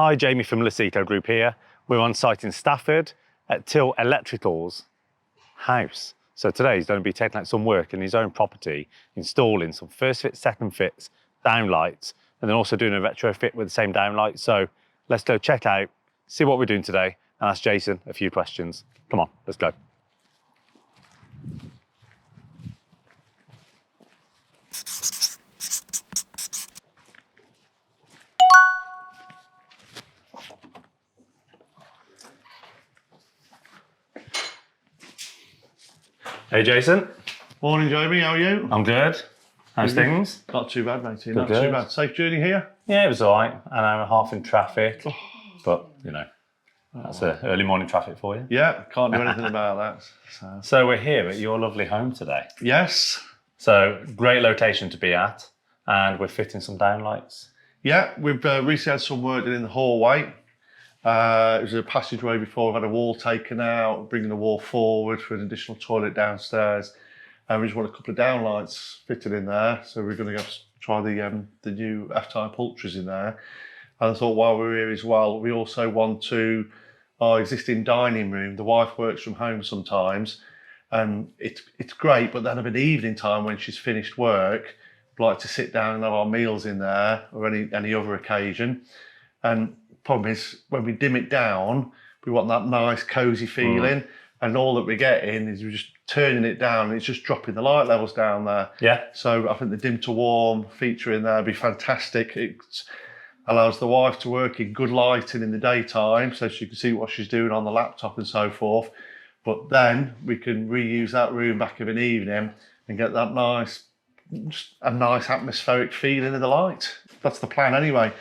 Hi, Jamie from Luceco Group here. We're on site in Stafford at Till Electrical's house. So today he's going to be taking out some work in his own property, installing some first fit, second fits, downlights, and then also doing a retrofit with the same downlight. So let's go check out, see what we're doing today, and ask Jason a few questions. Come on, let's go. Hey Jason. Morning Jamie, how are you? I'm good. How's things? Not too bad, mate. Good, Not good. too bad. Safe journey here? Yeah, it was all right. An hour and a half in traffic, but you know, that's early morning traffic for you. Yeah, can't do anything about that. So we're here at your lovely home today. Yes. So great location to be at, and we're fitting some downlights. Yeah, we've recently had some work done in the hallway. It was a passageway before. We've had a wall taken out, bringing the wall forward for an additional toilet downstairs. And we just want a couple of downlights fitted in there. So we're going to go try the new FType ULTRAs in there. And I thought while we're here as well, we also want to, our existing dining room, the wife works from home sometimes, and it's great, but then of an evening time when she's finished work, we'd like to sit down and have our meals in there or any other occasion. And problem is when we dim it down, we want that nice cozy feeling, and all that we're getting is we're just turning it down and it's just dropping the light levels down there. Yeah. So I think the dim to warm feature in there would be fantastic. It allows the wife to work in good lighting in the daytime so she can see what she's doing on the laptop and so forth. But then we can reuse that room back of an evening and get that nice, just a nice atmospheric feeling of the light. That's the plan anyway.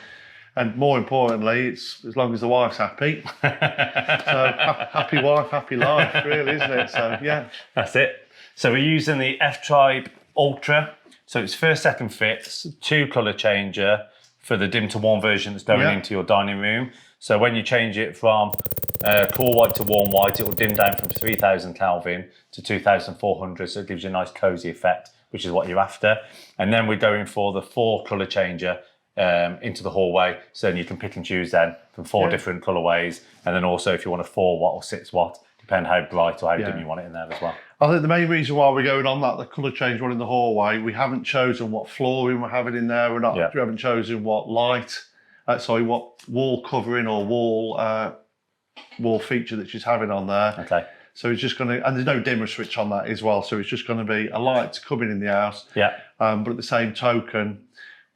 And more importantly, it's as long as the wife's happy. So happy wife, happy life, really, isn't it? So yeah. That's it. So we're using the FType ULTRA. So it's first, second fits, 2 colour changer for the dim to warm version that's going into your dining room. So when you change it from cool white to warm white, it will dim down from 3000 Kelvin to 2400. So it gives you a nice cozy effect, which is what you're after. And then we're going for the 4 colour changer into the hallway, so then you can pick and choose then from 4 different colourways, and then also if you want a 4 watt or 6 watt, depending how bright or how dim you want it in there as well. I think the main reason why we're going on that, the colour change one in the hallway, we haven't chosen what flooring we're having in there. We haven't chosen what light, what wall covering or wall feature that she's having on there. Okay. So it's just going to, and there's no dimmer switch on that as well. So it's just going to be a light coming in the house. Yeah. But at the same token,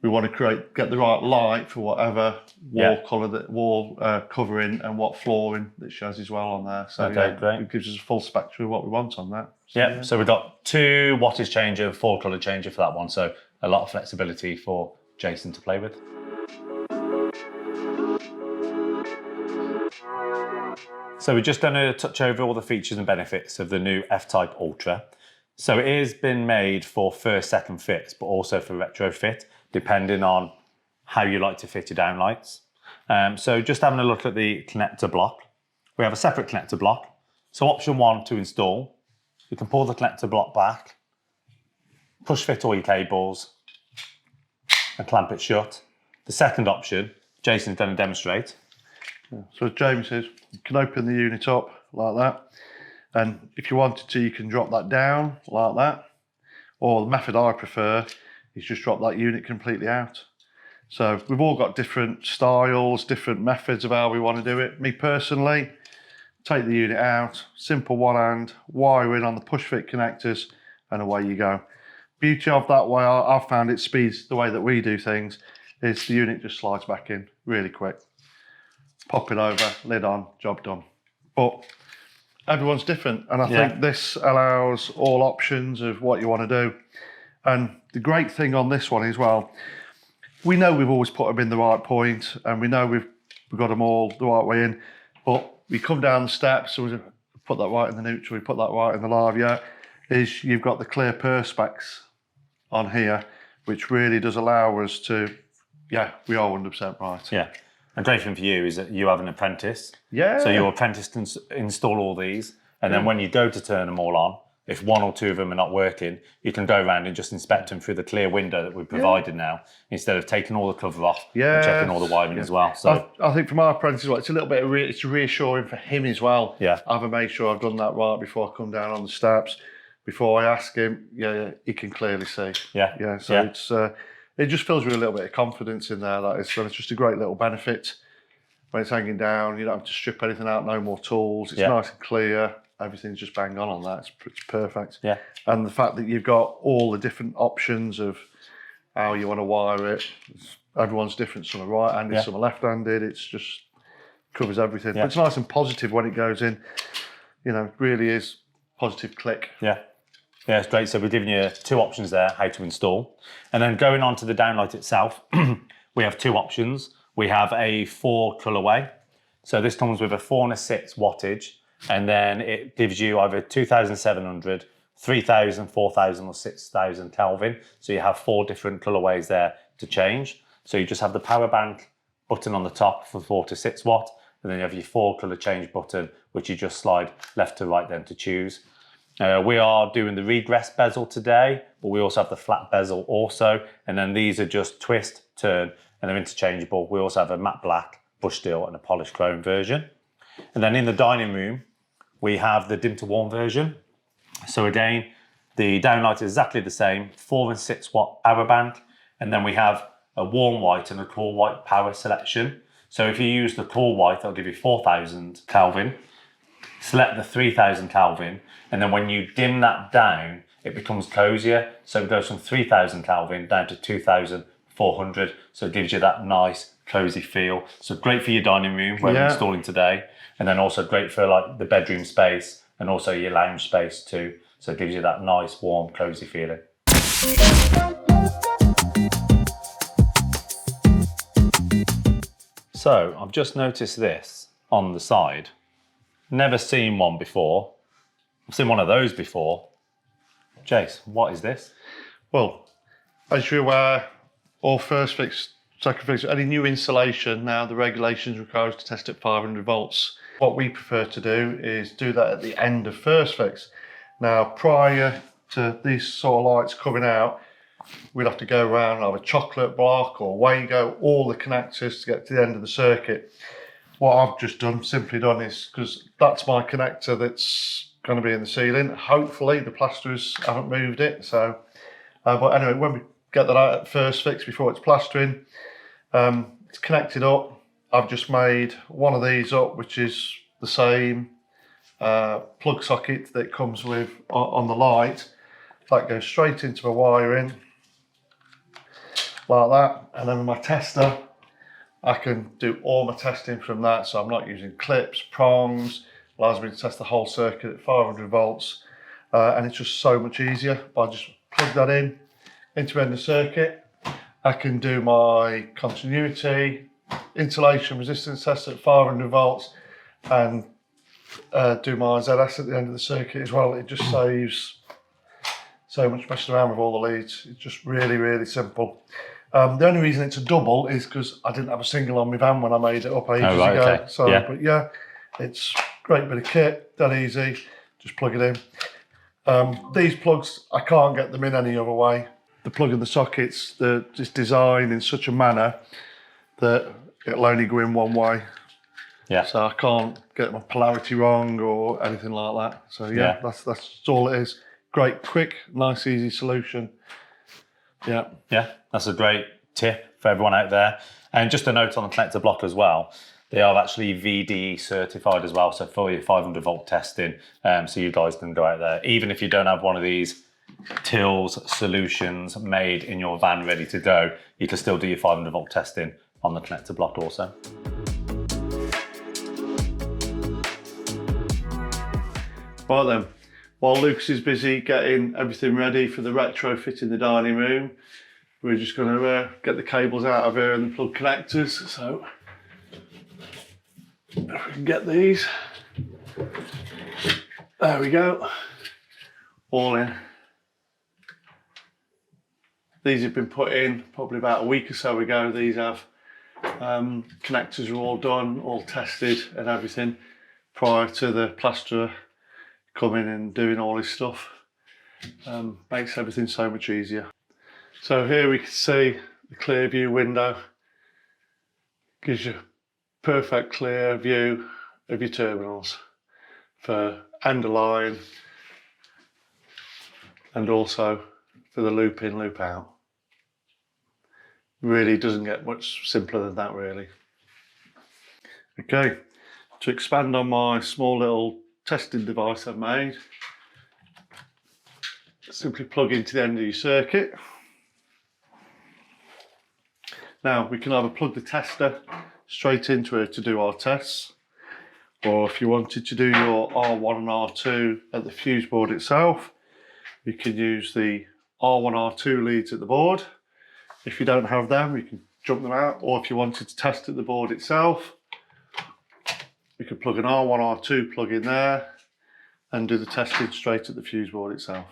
we want to get the right light for whatever wall colour, wall covering, and what flooring that she has as well on there. So great. It gives us a full spectrum of what we want on that. So, So we've got 2 wattage changer, 4 colour changer for that one. So a lot of flexibility for Jason to play with. So we're just going to touch over all the features and benefits of the new FType ULTRA. So it has been made for first, second fits, but also for retrofit, depending on how you like to fit your downlights. So just having a look at the connector block. We have a separate connector block. So option 1 to install, you can pull the connector block back, push fit all your cables, and clamp it shut. The second option, Jason's going to demonstrate. So as James says, you can open the unit up like that. And if you wanted to, you can drop that down like that. Or the method I prefer is just drop that unit completely out. So we've all got different styles, different methods of how we want to do it. Me personally, take the unit out, simple one hand, wire in on the push fit connectors, and away you go. Beauty of that way, I've found it speeds the way that we do things, is the unit just slides back in really quick. Pop it over, lid on, job done. But everyone's different, and I think this allows all options of what you want to do. And the great thing on this one as well, we know we've always put them in the right point, and we know we've got them all the right way in, but we come down the steps, so we put that right in the neutral, we put that right in the live, is you've got the clear perspex on here, which really does allow us to, we are 100% right. Yeah. A great thing for you is that you have an apprentice. Yeah. So your apprentice can install all these, and then when you go to turn them all on, if one or two of them are not working, you can go around and just inspect them through the clear window that we've provided now, instead of taking all the cover off and checking all the wiring as well. So I think from our apprentice, it's a little bit of it's reassuring for him as well. Yeah. I've made sure I've done that right before I come down on the steps. Before I ask him, he can clearly see. Yeah. So it's it just fills with a little bit of confidence in there. That is, so it's just a great little benefit. When it's hanging down, you don't have to strip anything out, no more tools. It's nice and clear. Everything's just bang on that. It's perfect. Yeah. And the fact that you've got all the different options of how you want to wire it. Everyone's different. Some are right-handed, some are left-handed. It's just covers everything. But it's nice and positive when it goes in. You know, it really is positive click. Yeah, it's great. So we're giving you two options there, how to install. And then going on to the downlight itself, we have two options. We have a 4 colorway. So this comes with a 4 and a 6 wattage, and then it gives you either 2,700, 3,000, 4,000 or 6,000 Kelvin. So you have 4 different colorways there to change. So you just have the power bank button on the top for 4 to 6 watt, and then you have your 4 color change button, which you just slide left to right then to choose. We are doing the regress bezel today, but we also have the flat bezel also, and then these are just twist, turn, and they're interchangeable. We also have a matte black, bush steel, and a polished chrome version. And then in the dining room, we have the dim to warm version. So again, the downlight is exactly the same, 4 and 6 watt power bank, and then we have a warm white and a cool white power selection. So if you use the cool white, that'll give you 4,000 Kelvin. Select the 3,000 Kelvin, and then when you dim that down, it becomes cozier. So it goes from 3,000 Kelvin down to 2,400. So it gives you that nice cozy feel. So great for your dining room where we're installing today, and then also great for like the bedroom space and also your lounge space too. So it gives you that nice, warm, cozy feeling. So I've just noticed this on the side. Never seen one before. I've seen one of those before. Jace, what is this? Well, as you're aware, all first fix, second fix, any new installation now, the regulations require us to test at 500 volts. What we prefer to do is do that at the end of first fix. Now, prior to these sort of lights coming out, we'd have to go around and have a chocolate block or Wago, all the connectors to get to the end of the circuit. What I've just done, simply done, is because that's my connector that's going to be in the ceiling. Hopefully the plasterers haven't moved it. So, but anyway, when we get that out at first fix before it's plastering, it's connected up. I've just made one of these up, which is the same plug socket that comes with on the light. That goes straight into my wiring like that, and then with my tester, I can do all my testing from that. So I'm not using clips, prongs. Allows me to test the whole circuit at 500 volts, and it's just so much easier. I just plug that in into end of circuit. I can do my continuity, insulation resistance test at 500 volts, and do my ZS at the end of the circuit as well. It just saves so much messing around with all the leads. It's just really, really simple. The only reason it's a double is because I didn't have a single on my van when I made it up ages ago. Okay. So, but yeah, it's a great bit of kit, that easy. Just plug it in. These plugs, I can't get them in any other way. The plug and the sockets, they're just designed in such a manner that it'll only go in one way. Yeah. So I can't get my polarity wrong or anything like that. So yeah. that's all it is. Great, quick, nice, easy solution. Yeah. Yeah, that's a great tip for everyone out there. And just a note on the connector block as well. They are actually VDE certified as well, so for your 500 volt testing. So you guys can go out there, even if you don't have one of these tills solutions made in your van ready to go, you can still do your 500 volt testing on the connector block also. Right then, while Lucas is busy getting everything ready for the retrofit in the dining room, we're just going to get the cables out of here and the plug connectors. So if we can get these, there we go, all in. These have been put in probably about a week or so ago. These have connectors are all done, all tested and everything prior to the plasterer coming and doing all his stuff. Makes everything so much easier. So here we can see the clear view window. Gives you perfect clear view of your terminals for end of line and also for the loop in, loop out. Really doesn't get much simpler than that, really. Okay, to expand on my small little testing device I've made, simply plug into the end of your circuit. Now we can either plug the tester straight into it to do our tests, or if you wanted to do your R1 and R2 at the fuse board itself, you can use the R1, R2 leads at the board. If you don't have them, you can jump them out, or if you wanted to test at the board itself, you can plug an R1, R2 plug in there and do the testing straight at the fuse board itself.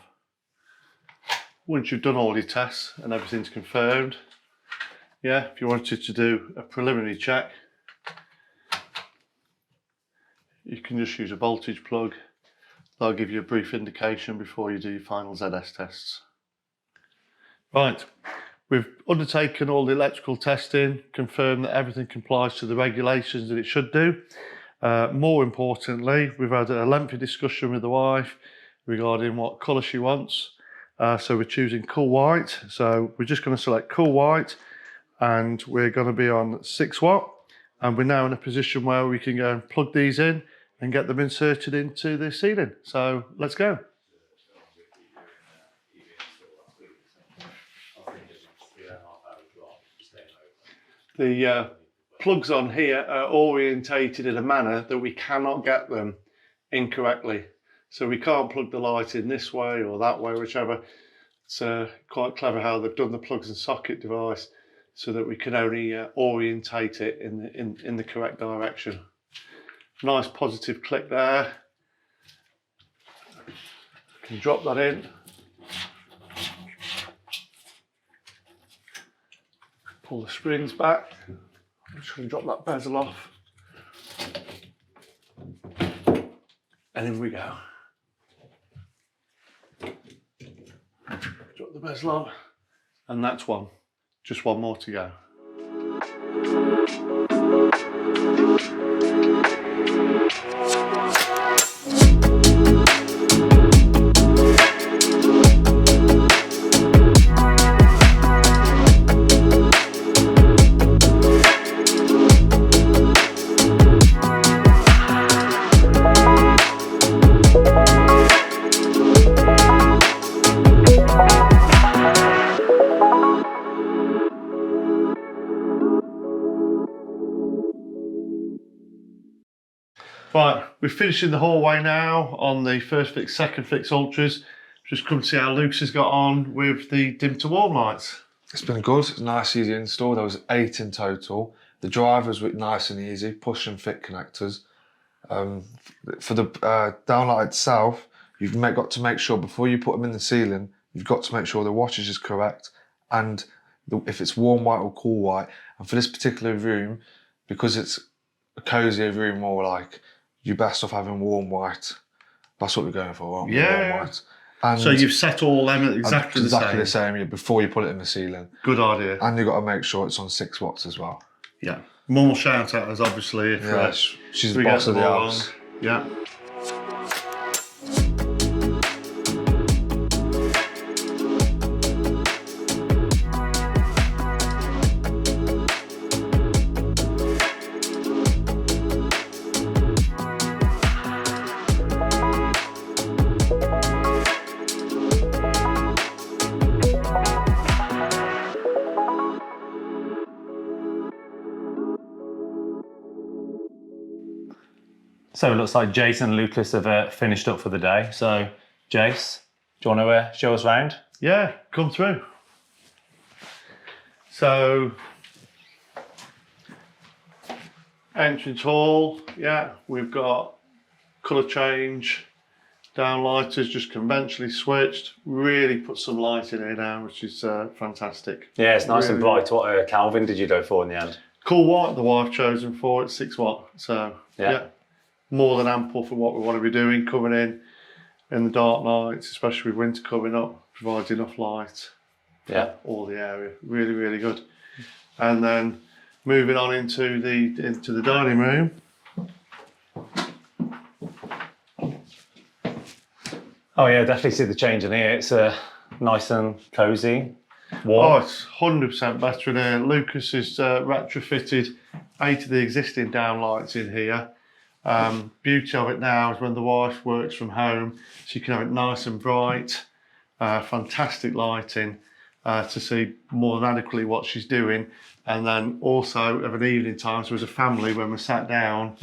Once you've done all your tests and everything's confirmed, yeah, if you wanted to do a preliminary check, you can just use a voltage plug. That'll give you a brief indication before you do your final ZS tests. Right, we've undertaken all the electrical testing, confirmed that everything complies to the regulations that it should do. More importantly, we've had a lengthy discussion with the wife regarding what colour she wants. So we're choosing cool white. So we're just going to select cool white, and we're going to be on 6 watt. And we're now in a position where we can go and plug these in and get them inserted into the ceiling. So let's go. The plugs on here are orientated in a manner that we cannot get them incorrectly. So we can't plug the light in this way or that way, whichever. It's quite clever how they've done the plugs and socket device so that we can only orientate it in the correct direction. Nice positive click there. Can drop that in. Pull the springs back. I'm just going to drop that bezel off. And in we go. Drop the bezel on. And that's one. Just one more to go. Right, we're finishing the hallway now on the first fix, second fix Ultras. Just come to see how Luke's has got on with the dim to warm lights. It's been good, it's nice, easy install. There was 8 in total. The drivers were nice and easy, push and fit connectors. For the downlight itself, you've got to make sure before you put them in the ceiling, you've got to make sure the wattage is correct, and if it's warm white or cool white. And for this particular room, because it's a cozier room, more like, you're best off having warm white. That's what we're going for, aren't we? Yeah. Warm white. And So you've set all them at exactly the same, yeah, before you put it in the ceiling. Good idea. And you've got to make sure it's on 6 watts as well. Yeah. Mum will shout at us, obviously, if Yeah, she's the boss of the house. Yeah. So it looks like Jason and Lucas have finished up for the day. So, Jace, do you want to show us round? Yeah, come through. So, entrance hall, yeah, we've got colour change, downlighters just conventionally switched, really put some light in here now, which is fantastic. Yeah, it's nice Really. and bright. What Calvin did you go for in the end? Cool white, the wife chosen for it, 6 watt. So, Yeah. yeah, more than ample for what we want to be doing, coming in, in the dark nights, especially with winter coming up, provides enough light for all the area. Really, really good. And then moving on into the dining room. Oh yeah, definitely see the change in here. It's nice and cosy, warm. Oh, it's 100% better in here. Lucas has retrofitted 8 of the existing downlights in here. Beauty of it now is when the wife works from home, she can have it nice and bright, fantastic lighting to see more than adequately what she's doing. And then also of an evening time, so as a family, when we're sat down,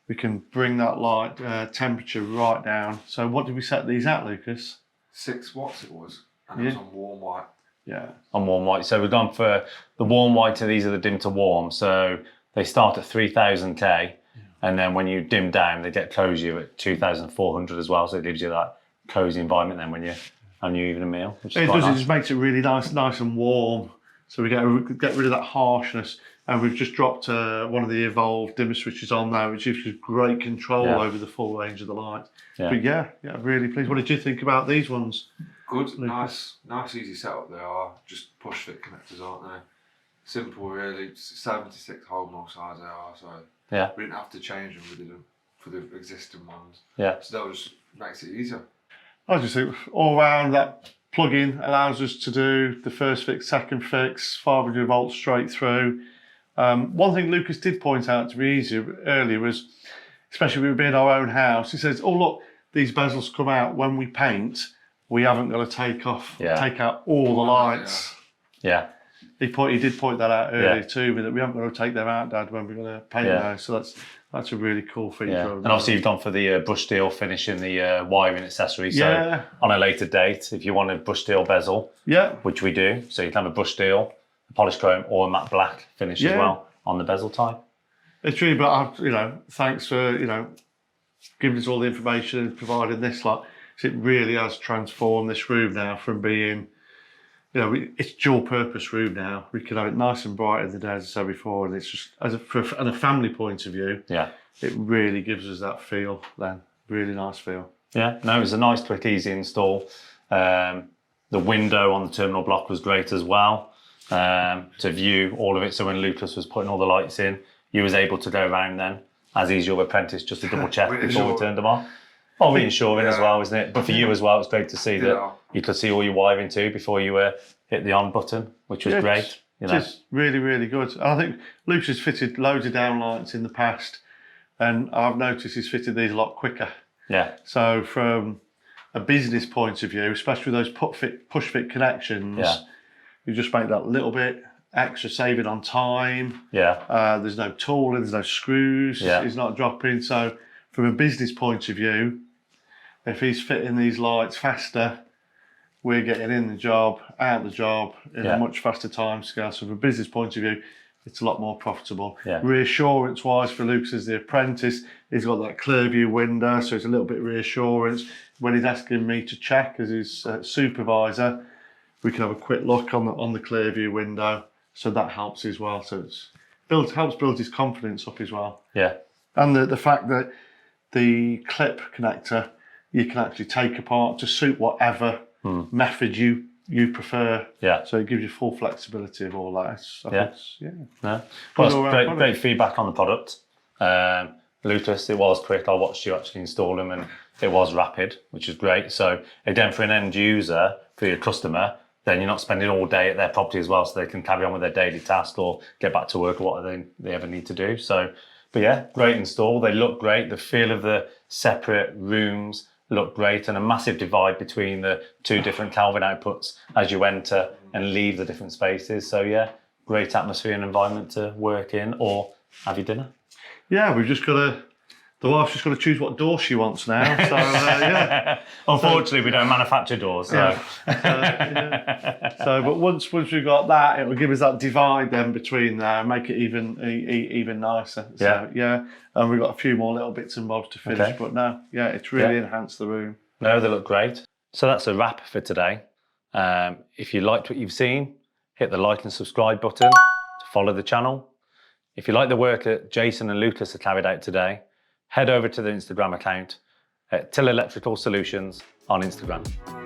we can bring that light temperature right down. So what did we set these at, Lucas? 6 watts it was, and it was on warm white. Yeah. On warm white. So we've gone for the warm white, and these are the dim to warm. So they start at 3000 K, and then when you dim down, they get cosy at 2400 as well. So it gives you that cozy environment then when you're having your evening meal. Which is it quite does. nice. It just makes it really nice and warm. So we get rid of that harshness. And we've just dropped one of the evolved dimmer switches on now, which gives you great control over the full range of the light. Yeah. But yeah, really pleased. What did you think about these ones? Good, nice, easy setup they are. Just push fit connectors, aren't they? Simple, really. 76 hole mil size they are, so we didn't have to change them. We did them for the existing ones. Yeah. So that was makes it easier. I just think all round that plug-in allows us to do the first fix, second fix, 500 volts straight through. One thing Lucas did point out to me earlier was, especially with being our own house, he says, "Oh look, these bezels come out when we paint. We haven't got to take out all the lights." Yeah. He did point that out earlier too, but that we haven't got to take them out, Dad, when we're going to paint now. So that's a really cool feature. Yeah. And obviously you've gone for the brush steel finish in the wiring accessory. So on a later date, if you want a brush steel bezel, which we do, so you can have a brush steel, a polished chrome, or a matte black finish as well on the bezel type. It's true, but thanks for giving us all the information and providing this lot. It really has transformed this room now from being, it's dual purpose room now. We can have it nice and bright in the day, as I said before, and it's just from a family point of view, it really gives us that feel then, really nice feel. Yeah, no, it was a nice, quick, easy install. The window on the terminal block was great as well, to view all of it. So when Lucas was putting all the lights in, you was able to go around then, as he's your apprentice, just to double check before we turned them on. Oh, reassuring as well, isn't it? But for you as well, it's great to see that you could see all your wiring too before you hit the on button, which was great. It's really, really good. And I think Lucas has fitted loads of downlights in the past, and I've noticed he's fitted these a lot quicker. Yeah. So from a business point of view, especially with those push fit connections, you just make that little bit extra saving on time. Yeah. There's no tooling, there's no screws, it's not dropping. So from a business point of view, if he's fitting these lights faster, we're getting in the job, out the job in a much faster time scale. So from a business point of view, it's a lot more profitable. Yeah. Reassurance wise for Lucas as the apprentice, he's got that clear view window, so it's a little bit of reassurance. When he's asking me to check as his supervisor, we can have a quick look on the clear view window, so that helps as well. So it helps build his confidence up as well. Yeah. And the fact that the clip connector you can actually take apart to suit whatever method you prefer. Yeah. So it gives you full flexibility of all that. No. Well, great feedback on the product. Lucas, it was quick. I watched you actually install them, and it was rapid, which is great. So again, for an end user, for your customer, then you're not spending all day at their property as well, so they can carry on with their daily task or get back to work or what they ever need to do. So, but yeah, great install. They look great. The feel of the separate rooms look great, and a massive divide between the two different Kelvin outputs as you enter and leave the different spaces. So yeah, great atmosphere and environment to work in or have your dinner. Yeah, we've just got to. The wife's just got to choose what door she wants now. So yeah. Unfortunately, we don't manufacture doors. So. So, but once we've got that, it will give us that divide then between there, and make it even nicer. So, and we've got a few more little bits and bobs to finish. But no, it's really enhanced the room. No, they look great. So that's a wrap for today. If you liked what you've seen, hit the like and subscribe button to follow the channel. If you like the work that Jason and Lucas have carried out today, head over to the Instagram account at Till Electrical Solutions on Instagram.